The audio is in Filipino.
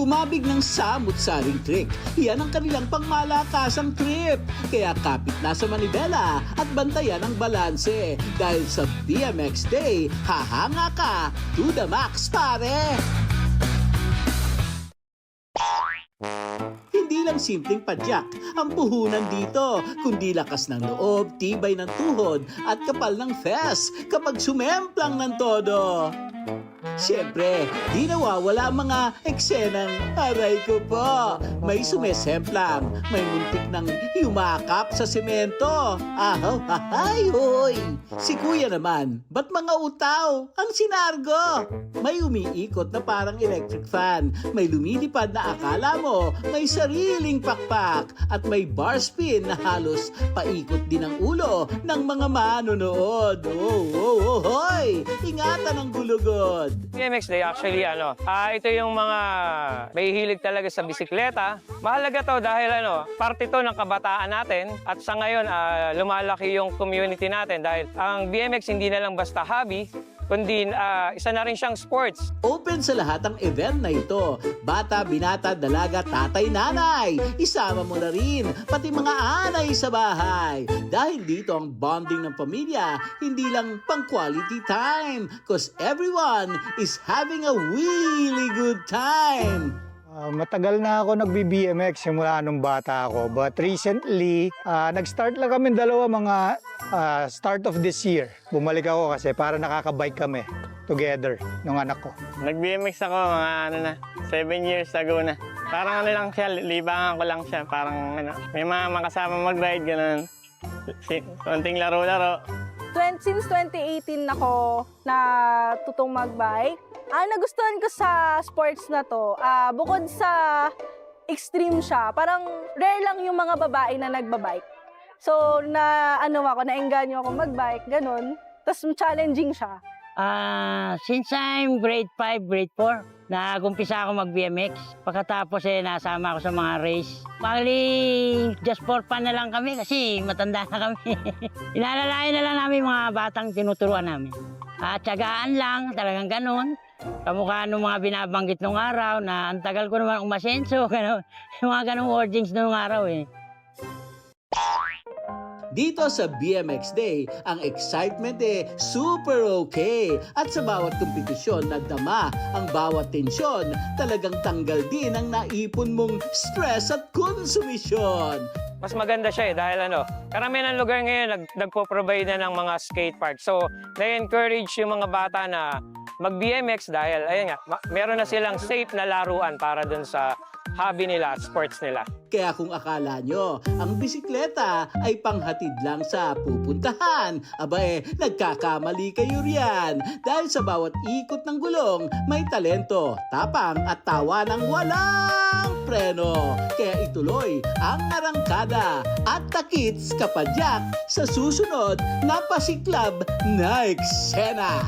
Sumabig ng samut-saring trick. Yan ang kanilang pangmalakasang trip. Kaya kapit na sa manibela at bantayan ang balanse. Dahil sa BMX Day, hahanga ka to the max, pare! Hindi lang simpleng padyak ang puhunan dito, kundi lakas ng loob, tibay ng tuhod at kapal ng fes kapag sumemplang ng todo. Siyempre, di nawawala ang mga eksenang aray ko po. May sumesemplang, may muntik ng yumakap sa semento. Ahaw, hahay, hoy! Si kuya naman, ba't mga utaw ang sinargo? May umiikot na parang electric fan, may lumilipad na akala mo may sariling pakpak, at may bar spin na halos paikot din ang ulo ng mga manonood. Oh, hoy! Ingatan ang gulugod! BMX Day actually ito yung mga may hilig talaga sa bisikleta. Mahalaga to dahil parte to ng kabataan natin at sa ngayon lumalaki yung community natin dahil ang BMX hindi na lang basta hobby, kundi isa na rin siyang sports. Open sa lahat ang event na ito. Bata, binata, dalaga, tatay, nanay. Isama mo na rin, pati mga anay sa bahay. Dahil dito ang bonding ng pamilya, hindi lang pang quality time. Cause everyone is having a really good time. Matagal na ako nagbi-BMX simula nung bata ako. But recently, nag-start lang kami dalawa mga start of this year. Bumalik ako kasi para nakaka-bike kami together nung anak ko. Nag-BMX ako mga 7 years ago na. Parang lang siya, libangan ko lang siya. Parang may mga makasama mag-ride, ganun. Konting laro-laro. Since 2018 ako natutong mag-bike. Ang nagustuhan ko sa sports na to, bukod sa extreme siya, parang rare lang yung mga babae na nagbabike. So, naengganyo ako mag-bike, ganun. Tapos challenging siya. Since I'm grade 5, grade 4, nag-umpisa ako mag-BMX. Pagkatapos nasama ako sa mga race. Bali, just for fun na lang kami kasi matanda na kami. Inalalayan na lang namin mga batang tinuturuan namin. Tiyagaan lang, talagang ganun. Kamukha nung mga binabanggit nung araw na ang tagal ko naman umasenso, gano'n. Yung mga ganung wordings nung araw Dito sa BMX Day, ang excitement super okay. At sa bawat kompetisyon na dama ang bawat tensyon, talagang tanggal din ang naipon mong stress at konsumisyon. Mas maganda siya dahil karamihan ng lugar ngayon nagpo-provide na ng mga skate park. So, na-encourage yung mga bata na mag-BMX dahil, meron na silang safe na laruan para dun sa hobby nila at sports nila. Kaya kung akala nyo, ang bisikleta ay panghatid lang sa pupuntahan, nagkakamali kayo riyan. Dahil sa bawat ikot ng gulong, may talento, tapang at tawa ng walang preno. Kaya ituloy ang arangkada at takits kapadyak sa susunod na pasiklab na eksena.